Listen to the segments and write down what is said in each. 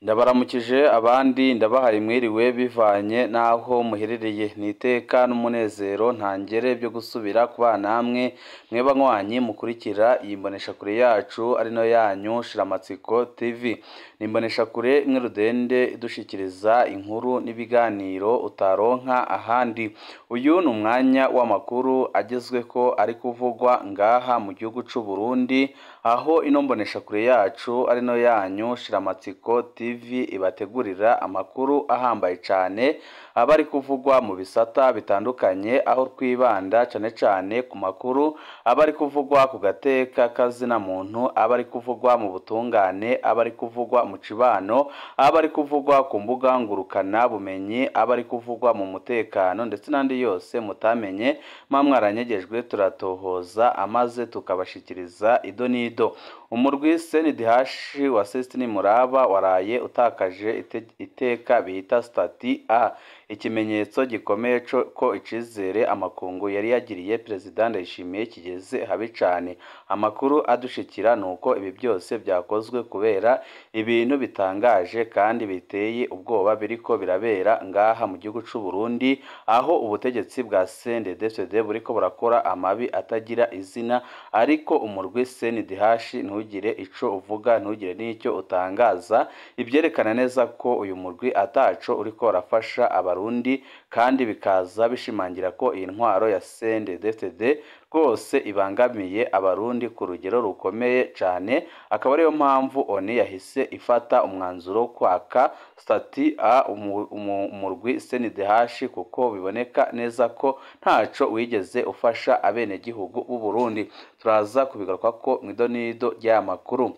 Ndabaramukije abandi ndabahaye mwiriwe bivanye naho muherereye niteka n'umunezero ntangere byo gusubira kubana namwe mweba nkwanyi mukurikira iyi mbonesha kure yacu ari no yanyu Shiramatsiko TV. Nimbonesha kure imwe rudende idushikiriza inkuru n'ibiganiro utaronka ahandi. Uyu ni umwanya w'amakuru agezwe ko ari kuvugwa ngaha mu gihugu c'u Burundi, aho ino mbonesha kure yacu ari no yanyu Shiramatsiko TV ibategurira amakuru ahambaye cyane abari kuvugwa mu bisata bitandukanye, aho twibanda cyane ku makuru abari kuvugwa ku gateka kazina muntu, abari kuvugwa mu butungane, abari kuvugwa mu cibano, abari kuvugwa ku mbuga ngurukana bumenyi, abari kuvugwa mu mutekano ndetse n'andi yose mutamenye mwamwaranyegejwe turatohoza amaze tukabashikiriza ido nido. Umurwi CNDH wa Sestini Muraba waraye utakaje iteka bita stati A, ikimenyetso gikomeye ko icizere amakungu yari yagiriye Perezida Ndayishimiye kigeze habi cyane. Amakuru adushikira nuko ibi byose byakozwe kubera ibintu bitangaje kandi biteye ubwoba biriko birabera ngaha mu gihugu c'u Burundi, aho ubutegetsi bwa CNDD-FDD buriko burakora amabi atagira izina, ariko umurwi CNDH ntugire ico uvuga, ntugire n'icyo utangaza. Ibyerekana neza ko uyu murwi ataco uriko urafasha abarundi, kandi bikaza bishimangira ko iyi ntwaro ya CNDD-FDD rwose ibangamiye abarundi ku rugero rukomeye cyane. Akaba ariyo mpamvu ONU yahise ifata umwanzuro kwaka stati A umurwi CNDH, kuko biboneka neza ko ntaco wigeze ufasha abenegihugu b'u Burundi. Turaza kubigaruka ko mwidonido ry'aya makuru.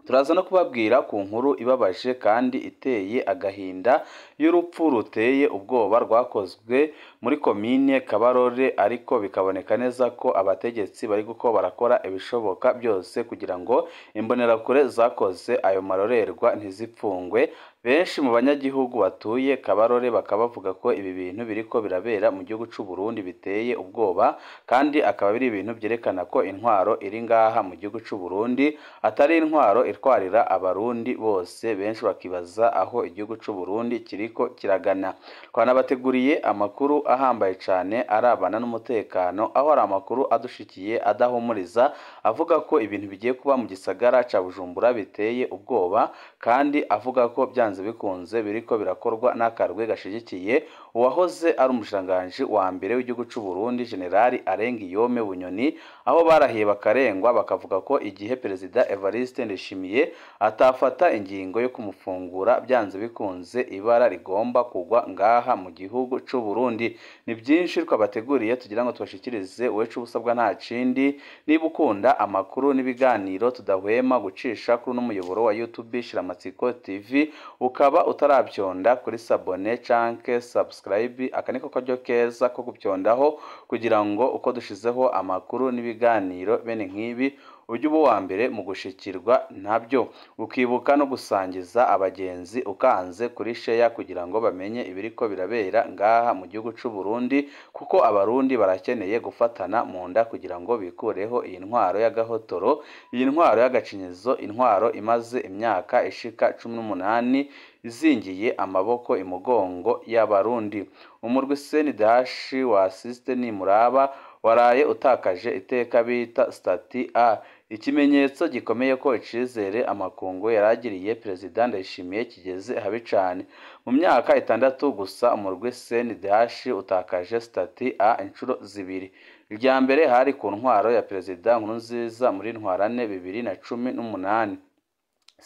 Turaza no kubabwira ku nkuru ibabaje kandi iteye agahinda y'urupfu ruteye ubwoba rwakozwe muri komine Kabarore, ariko bikaboneka neza ko abategetsi bari guko barakora ibishoboka byose kugira ngo imbonerakure zakoze ayo marorerwa ntizipfungwe. Benshi mu banyagihugu batuye Kabarore bakaba bavuga ko ibi bintu biriko birabera mu gihugu c'u Burundi biteye ubwoba, kandi akaba biri ibintu byerekana ko intwaro iri ngaha mu gihugu c'u Burundi atari intwaro itwarira abarundi bose. Benshi bakibaza aho igihugu c'u Burundi kiriko kiragana. Twanabateguriye amakuru ahambaye cyane arabana n'umutekano, aho ari amakuru adushikiye adahumuriza avuga ko ibintu bigiye kuba mu gisagara ca Bujumbura biteye ubwoba, kandi avuga ko byanze bikunze biriko birakorwa n'akarwe gashigikiye uwahoze ari umushikiranganji wa mbere w'igihugu c'u Burundi Generali Arengiyome Bunyoni, aho barahiye bakarengwa bakavuga ko igihe Perezida Evariste Ndayishimiye atafata ingingo yo kumufungura byanze bikunze ibara rigomba kugwa ngaha mu gihugu c'u Burundi. Ni byinshi twabateguriye tugira ngo tubashikirize, wecu ubusabwa nta cindi. Niba ukunda amakuru n'ibiganiro tudahwema gucisha kuri n'umuyoboro wa YouTube Shiramatsiko TV, ukaba utarabyonda kuri sabone canke subscribe, akaniko karyo keza ko gubyondaho kugira ngo uko dushizeho amakuru n'ibiganiro bene nk'ibi ujye uba wa mbere mu gushikirwa nabyo. Ukibuka no gusangiza abagenzi ukanze kuri share kugira ngo bamenye ibiriko birabera ngaha mu gihugu c'u Burundi, kuko abarundi barakeneye gufatana mu nda kugira ngo bikureho iyi ntwaro y'agahotoro, iyi ntwaro y'agacinyizo, intwaro imaze imyaka ishika 18 izingiye amaboko imugongo y'abarundi. Umurwi CNDH wa Sestini Muraba waraye utakaje iteka bita stati A, ikimenyetso gikomeye ko icizere amakungu yaragiriye Perezida Ndayishimiye kigeze habi cyane. Mu myaka 6 gusa umurwi CNDH utakaje stati A inshuro zibiri. Irya mbere hari ku ntwaro ya Perezida Nkurunziza muri ntwarane 2018.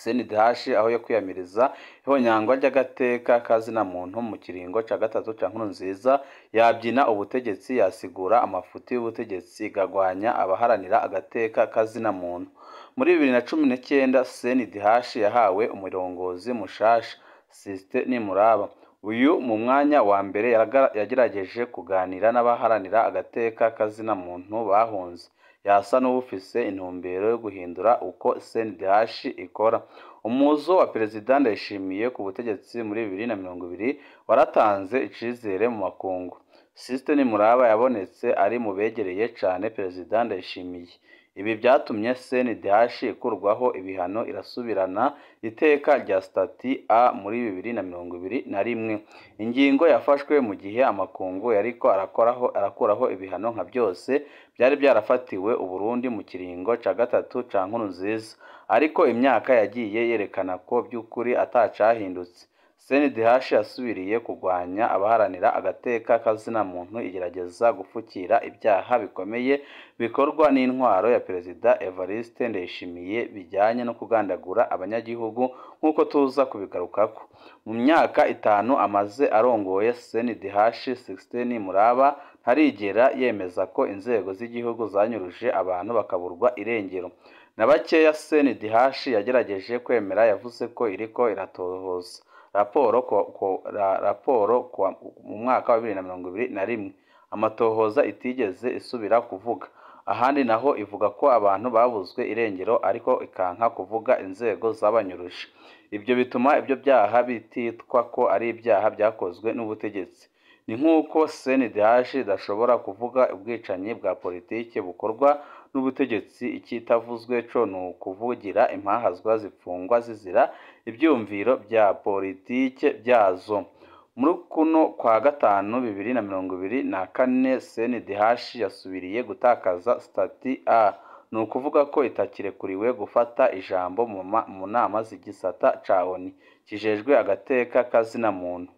CNDH aho yo kwiyamiriza ihonyangwa ry'agateka kazina muntu mu kiringo ca gatatu ca Nkurunziza, yabyina ubutegetsi, yasigura amafuti y'ubutegetsi, igagwanya abaharanira agateka kazina muntu. Muri 2019 CNDH yahawe umurongozi mushasha Sestini Muraba. Uyu mu mwanya wa mbere yagerageje kuganira n'abaharanira agateka kazina muntu bahunze, yasa n'ubufise intumbero yo guhindura uko CNDH ikora. Umuzo wa Perezida Ndayishimiye ku butegetsi muri 2020 waratanze icizere mu makungu. Sestini Muraba yabonetse ari mu begereye cyane Perezida Ndayishimiye. Ibi byatumye CNDH ikurwaho ibihano irasubirana iteka rya stati A muri 2021. Ingingo yafashwe mu gihe amakungu yariko arakuraho ibihano nka byose byari byarafatiwe Uburundi mu kiringo ca gatatu ca Nkurunziza, ariko imyaka yagiye yerekana ko by'ukuri atacahindutse. CNDH yasubiriye kugwanya abaharanira agateka kazina muntu igerageza gupfukira ibyaha bikomeye bikorwa n'intwaro ya Perezida Evariste Ndayishimiye bijyanye no kugandagura abanyagihugu nk'uko tuza kubigarukako. Mu myaka 5 amaze arongoye CNDH, 16 Muraba ntarigera yemeza ko inzego z'igihugu zanyuruje abantu bakaburwa irengero. Na bakeya CNDH yagerageje kwemera yavuze ko iriko iratohoza raporo mu mwaka wa 2021 amatohoza itigeze isubira kuvuga. Ahandi naho ivuga ko abantu babuzwe irengero ariko ikanka kuvuga inzego zabanyuruje. Ibyo bituma ibyo byaha bititwa ko ari ibyaha byakozwe n'ubutegetsi. Ni nk'uko CNDH idashobora kuvuga ubwicanyi bwa politike bukorwa n'ubutegetsi, ikitavuzwe co ni ukuvugira impahazwa zipfungwa zizira ibyumviro bya politike byazo. Muri kuno kwa gatanu 2024 CNDH yasubiriye gutakaza stati A, ni ukuvuga ko itakirekuriwe gufata ijambo mu nama z'igisata ca ONU kijejwe agateka kazina muntu.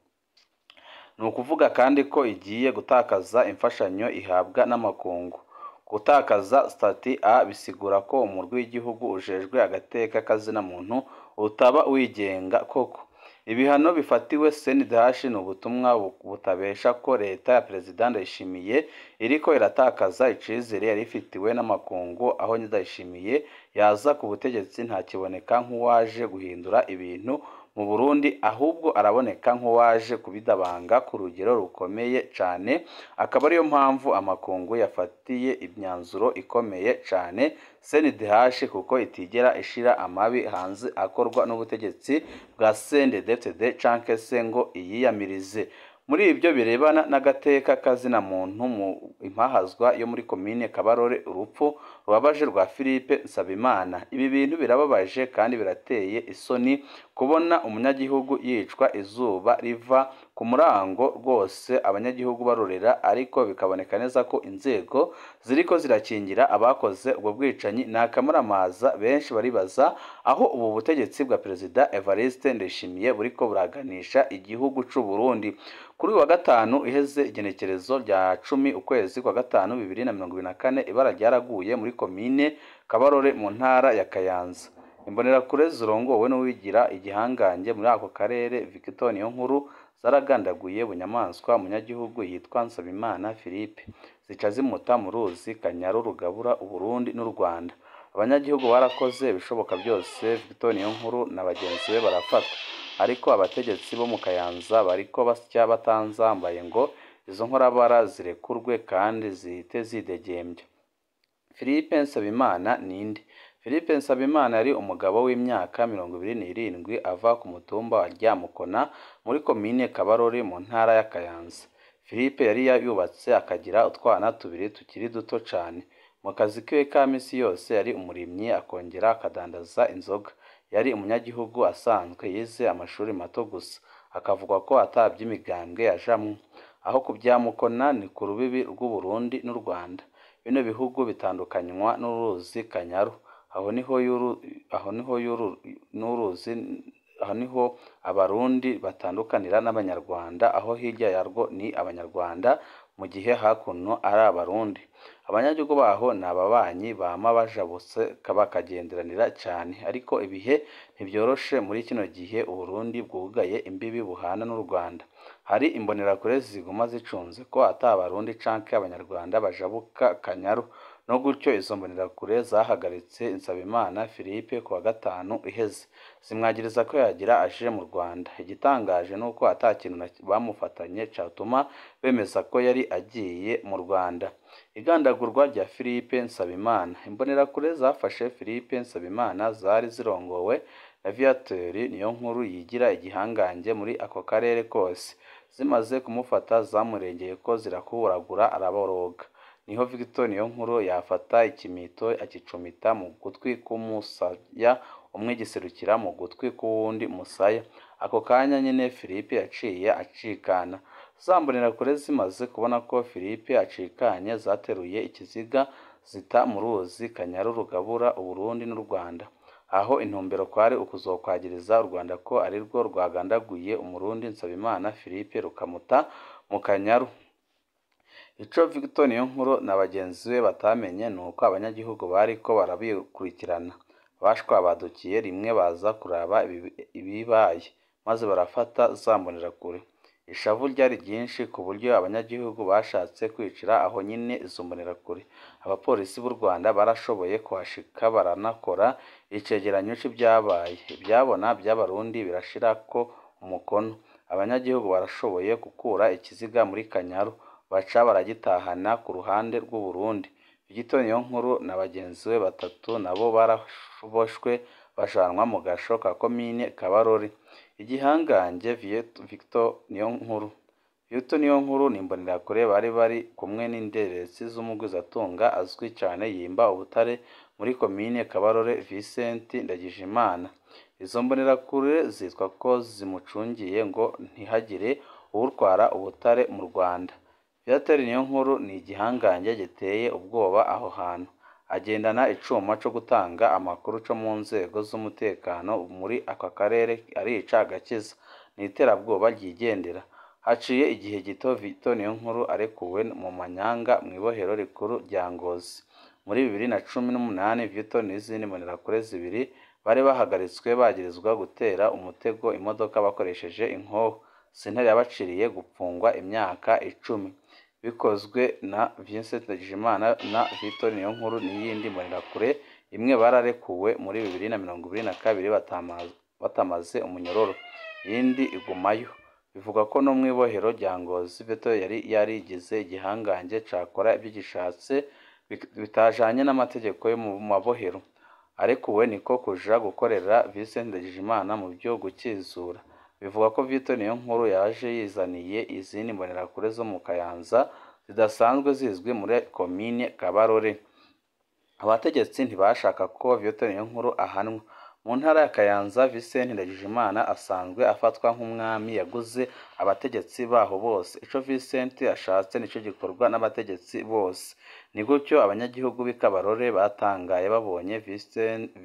Ni ukuvuga kandi ko igiye gutakaza imfashanyo ihabwa n'amakungu. Gutakaza stati A bisigura ko umurwi w'igihugu ujejwe agateka kazina muntu utaba wigenga koko. Ibihano bifatiwe CNDH ni ubutumwa butabesha ko leta ya Perezida Ndayishimiye iriko iratakaza icizere yari ifitiwe n'amakungu, aho Ndayishimiye yaza ku butegetsi ntakiboneka nk'uwaje guhindura ibintu mu Burundi, ahubwo araboneka nk'uwaje kubidabanga ku rugero rukomeye cane. Akaba ariyo mpamvu amakungu yafatiye imyanzuro ikomeye cane CNDH, kuko itigera ishira amabi hanze akorwa n'ubutegetsi bwa CNDD-FDD canke se ngo iyiyamirize. Muri ibyo birebana n'agateka kazina muntu mu impahazwa yo muri komine Kabarore, urupfu rubabaje rwa Philippe Nsabimana. Ibi bintu birababaje kandi birateye isoni kubona umunyagihugu yicwa izuba riva ku murango rwose, abanyagihugu barorera, ariko bikaboneka neza ko inzego ziriko zirakingira abakoze ubwo bwicanyi. Nakamaramaza benshi baribaza aho ubu butegetsi bwa Perezida Evariste Ndayishimiye buriko buraganisha igihugu c'u Burundi. Kuri wa gatanu iheze igenekerezo rya 10 ukwezi kwa gatanu 2024 ibara ryaraguye muri komine Kabarore mu ntara ya Kayanza. Imbonerakure zirongowe n'uwigira igihangange muri ako karere Victor Niyonkuru zaragandaguye bunyamaswa umunyagihugu yitwa Nsabimana Philippe, zica zimuta mu ruzi Kanyaru rugabura Uburundi n'u Rwanda. Abanyagihugu barakoze ibishoboka byose, Victor Niyonkuru na bagenzi be barafatwa, ariko abategetsi bo mu Kayanza bariko basya batanzambaye ngo izo nkorabara zirekurwe kandi zihite zidegembya. Philippe Nsabimana ninde? Philippe Nsabimana yari umugabo w'imyaka 27 ava ku mutumba wa Ryamukona muri komine Kabarore mu ntara ya Kayanza. Philippe yari yubatse akagira utwana tubiri tukiri duto cane. Mu kazi kiwe ka misi yose yari umurimyi, akongera akadandaza inzoga. Yari umunyagihugu asanzwe yize amashuri mato gusa, akavugwa ko atabye imigambwe yajamwe. Aho ku Byamukona ni ku rubibi rw'u Burundi n'u Rwanda. Bino bihugu bitandukanywa n'uruzi Kanyaru. Aho niho abarundi batandukanira n'abanyarwanda, aho hirya yarwo ni abanyarwanda mu gihe hakuno ari abarundi. Abanyagihugu baho ni ababanyi bama bajabutse bakagenderanira cyane, ariko ibihe ntibyoroshe muri kino gihe Uburundi bwugaye imbibi buhana n'u Rwanda. Hari imbonerakure ziguma zicunze ko atabarundi canke abanyarwanda bajabuka Kanyaru, no gutyo izo mbonerakure zahagaritse Nsabimana Philippe ku wa gatanu iheze, zimwagiriza ko yagira aje mu Rwanda. Igitangaje nuko atakintu bamufatanye catuma bemeza ko yari agiye mu Rwanda. Igandagurwa rya Philippe Nsabimana. Imbonerakure zafashe Philippe Nsabimana zari zirongowe na Viateur Niyonkuru yigira igihangange muri ako karere kose. Zimaze kumufata zamurengeye ko zirakuburagura araboroga. niho Victor Niyonkuru yafata ikimito akicumita mu gutwi k'umusaya umwe giserukira mu gutwi k'uwundi musaya. Ako kanya nyine Philippe yaciye acikana. Za mbonerakure zimaze kubona ko Philippe acikanye zateruye ikiziga zita mu ruzi Kanyaru rugabura Uburundi n'u Rwanda. Aho intumbero kwari ukuzokwagiriza u Rwanda ko ari rwo rwagandaguye Umurundi Nsabimana Philippe rukamuta mu Kanyaru. Ico Victor Niyonkuru na bagenzi be batamenye nuko abanyagihugu bariko barabikurikirana bashwabadukiye rimwe baza kuraba ibibaye maze barafata za mbonerakure. Ishavu ryari ryinshi ku buryo abanyagihugu bashatse kwicira aho nyine izo mbonerakure. Abapolisi b'u Rwanda barashoboye kuhashika baranakora icegeranyo c'ibyabaye. Ibyabona by'abarundi birashirako umukono. Abanyagihugu barashoboye gukura ikiziga muri Kanyaru baca baragitahana ku ruhande rw'u Burundi. Victor Niyonkuru na bagenzi be batatu nabo baraboshwe bajanwa mu gasho ka komine Kabarore. Igihangange Victor Niyonkuru. Victor Niyonkuru ni imbonerakure bari kumwe n'inderesi z'umugwizatunga azwi cyane yimba ubutare muri komine Kabarore Vincent Ndagijimana. Izo mbonerakure zitwa ko zimucungiye ngo ntihagire urutwara ubutare mu Rwanda. Victor Niyonkuru ni igihangange giteye ubwoba aho hantu. Agendana icuma co gutanga amakuru co mu nzego z'umutekano muri aka karere arica agakiza. Ni iterabwoba ryigendera. Haciye igihe gito Victor Niyonkuru arekuwe mu manyanga mu ibohero rikuru rya Ngozi. Muri 2018 Victor n'izindi mbonerakure zibiri bari bahagaritswe bagirizwa gutera umutego imodoka bakoresheje inkoho. Sentare yabaciriye gupfungwa imyaka 10. Bikozwe na Vincent Ndagijimana na Victor Niyonkuru n'iyindi mbonerakure imwe bararekuwe muri 2022 batamaze umunyororo, iyindi igumayo. Bivuga ko no mu ibohero rya Ngozi Victor yari yarigize igihangange cakora iby'igishatse bitajanye n'amategeko yo mu mabohero. Arekuwe niko kuja gukorera Vincent Ndagijimana mu byo gukizura. Bivuga ko Victor Niyonkuru yaje yizaniye izindi mbonerakure zo mu Kayanza zidasanzwe zizwi muri komine Kabarore. Abategetsi ntibashaka ko Victor Niyonkuru ahanwa. Mu ntara ya Kayanza Vincent Ndagijimana asanzwe afatwa nk'umwami yaguze abategetsi baho bose. Ico Vincent ashatse nico gikorwa n'abategetsi bose. Ni gutyo abanyagihugu b'Ikabarore batangaye babonye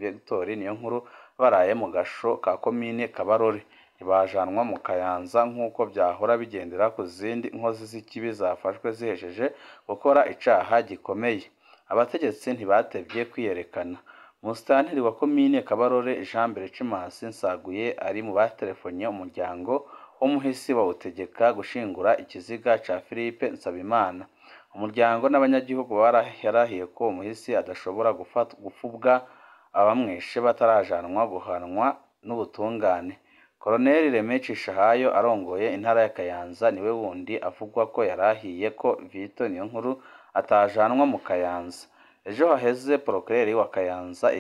Victor Niyonkuru baraye mu gasho ka komine Kabarore. Bajanwa mu Kayanza nk'uko byahora bigendera ku zindi nkozi z'ikibi zafashwe zihesheje gukora icaha gikomeye. Abategetsi ntibatevye kwiyerekana. Musitanteri wa komine Kabarore Jean Berecimas Nsaguye ari mu batelefonye umuryango w'umuhisi bawutegeka gushingura ikiziga ca Philippe Nsabimana. Umuryango n'abanyagihugu barahirahiye ko umuhisi adashobora gufubwa abamwishe batarajanwa guhanwa n'ubutungane. Colonel Remechi Shahayo arongoye intara ya Kayanza niwe wundi avugwa ko yarahiye ko Victor Niyonkuru atajanwa mu Kayanza. Ejo haheze procureur wa Kayanza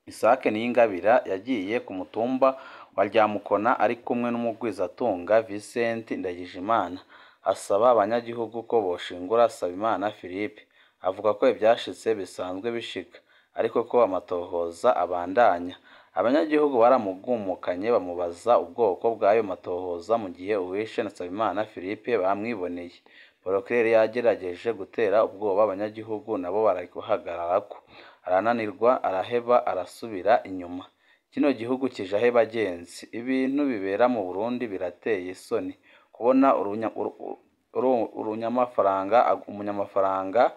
Isake Niyingabira yagiye ku mutumba wa Ryamukona ari kumwe n'umugwizatunga Vincent Ndagijimana asaba abanyagihugu ko boshingura Sabimana Philippe. Avuga ko ibyashitse bisanzwe bishika ariko ko amatohoza abandanya. Abanyagihugu baramugumukanye bamubaza ubwoko bw'ayo matohoza mu gihe uwishe Nsabimana Philippe bamwiboneye. Procureur yagerageje gutera ubwoba abanyagihugu nabo baraguhagararako. Arananirwa araheba arasubira inyuma. Kino gihugu kijahe bagenzi. Ibintu bibera mu Burundi birateye isoni. Kubona umunyamafaranga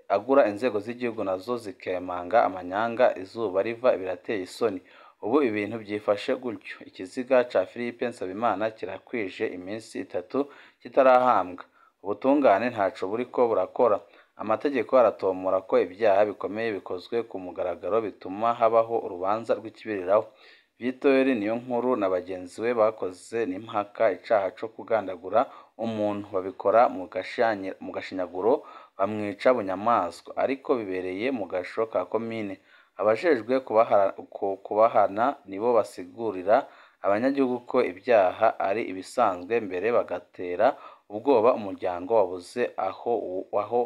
agura inzego z'igihugu nazo zikemanga amanyanga izuba riva birateye isoni. Ubu ibintu byifashe gutyo. Ikiziga ca Philippe Nsabimana kirakwije iminsi 3 kitarahambwa. Ubutungane ntaco buriko burakora. Amategeko aratomora ko ibyaha bikomeye bikozwe ku mugaragaro bituma habaho urubanza rw'ikibiriraho. Victor Niyonkuru na bagenzi we bakoze n'impaka icaha co kugandagura umuntu babikora mu gashinyaguro bamwica bunyamaswa ariko bibereye mu gasho ka komine. Abajejwe kubahana nibo basigurira abanyagihugu ko ibyaha ari ibisanzwe mbere bagatera ubwoba umuryango wabuze aho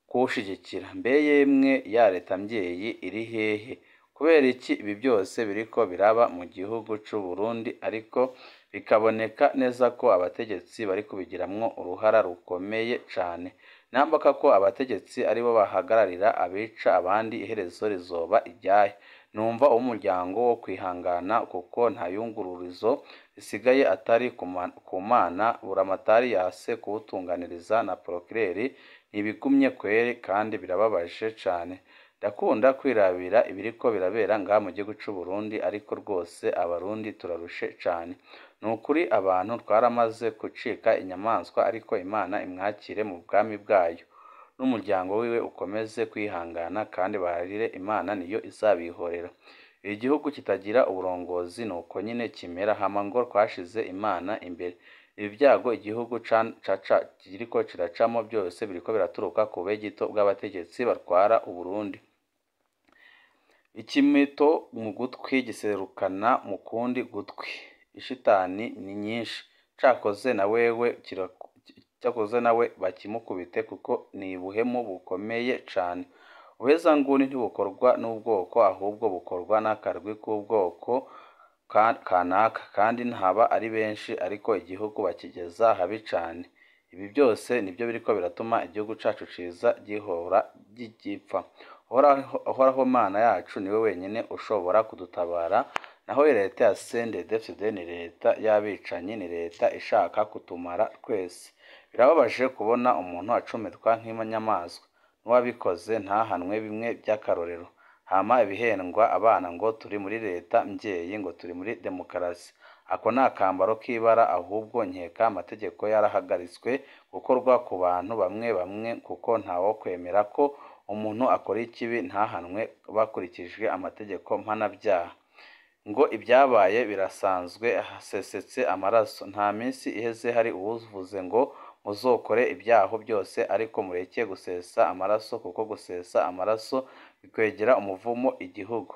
kuwushigikira. Mbe yemwe ya leta mvyeyi iri hehe? Kubera iki ibi byose biriko biraba mu gihugu c'u Burundi ariko bikaboneka neza ko abategetsi bari kubigiramwo uruhara rukomeye cane? Nambaka ko abategetsi aribo bahagararira abica abandi, iherezo rizoba iryahe? Numva umuryango wo kwihangana kuko nta yungururizo risigaye atari ku Mana. Buramatari yase kuwutunganiriza na Procureur ntibigumye kweri kandi birababaje cane. Ndakunda kwirabira ibiriko birabera ngaha mu gihugu c'u Burundi ariko rwose abarundi turarushe cane. Nukuri abantu twaramaze gucika inyamaswa ariko Imana imwakire mu bwami bwayo, n'umuryango wiwe ukomeze kwihangana kandi baharire Imana niyo izabihorera. Igihugu kitagira uburongozi nuko nyine kimera, hama ngo twashize Imana imbere. Ibi byago igihugu kiriko kiracamo byose biriko biraturuka ku begito bw'abategetsi batwara Uburundi. Ikimito mu gutwi giserukana mu kundi gutwi. Ishitani ni nyinshi. Cakoze nawe bakimukubite kuko ni buhemu bukomeye cane. Ubuhezanguni ntibukorwa n'ubwoko ahubwo bukorwa n'akarwi k'ubwoko kanaka, kandi ntaba ari benshi ariko igihugu bakigeza habi cane. Ibi byose nibyo biriko biratuma igihugu cacu ciza gihora gipfa. Uhoraho Mana yacu niwe wenyene ushobora kudutabara, naho leta ya CNDD-FDD ni leta y'abicanyi, ni leta ishaka kutumara twese. Birababaje kubona umuntu acometwa nk'inyamaswa, n'uwabikoze ntahanwe bimwe by'akarorero. Hama ibihendwa abana ngo turi muri leta mvyeyi, ngo turi muri demokarasi. Ako ni akambaro k'ibara, ahubwo nkeka amategeko yarahagaritswe gukorwa ku bantu bamwe kuko ntawo kwemera ko umuntu akora ikibi ntahanwe bakurikijwe amategeko mpanabyaha. Ngo ibyabaye birasanzwe, hasesetse amaraso. Nta minsi iheze hari uwuvuze ngo muzokore ibyaho byose ariko mureke gusesa amaraso, kuko gusesa amaraso bikwegera umuvumo igihugu.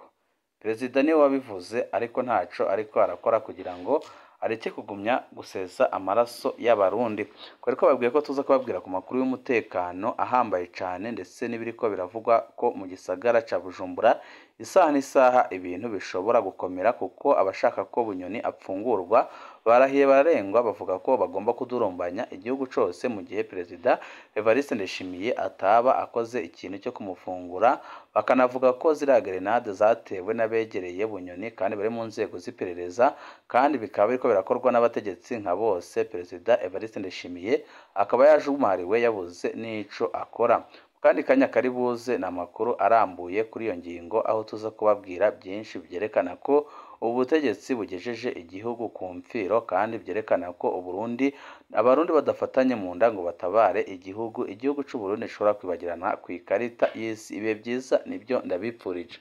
Perezida niwe wabivuze ariko ntaco ariko arakora kugira ngo areke kugumya gusesa amaraso y'abarundi. Ko babwiye ko tuza kubabwira ku makuru y'umutekano ahambaye cane, ndetse n'ibiriko biravugwa ko mu gisagara ca Bujumbura isaha n'isaha ibintu bishobora gukomera, kuko abashaka ko Bunyoni apfungurwa barahiye bararengwa, bavuga ko bagomba kudurumbanya igihugu cose mu gihe Perezida Evariste Ndayishimiye ataba akoze ikintu cyo kumufungura. Bakanavuga ko ziriya gerenade zatewe n'abegereye Bunyoni kandi bari mu nzego z'iperereza, kandi bikaba biriko birakorwa n'abategetsi nka bose. Perezida Evariste Ndayishimiye akaba yajumariwe yabuze n'ico akora. Kandi kanya kari buze n'amakuru arambuye kuri iyo ngingo, aho tuza kubabwira byinshi byerekana ko ubutegetsi bugejeje igihugu ku mfiro, kandi byerekana ko abarundi badafatanye mu nda ngo batabare igihugu c'u Burundi gishobora kwibagirana ku ikarita y'isi. Ibe byiza nibyo ndabipfurije.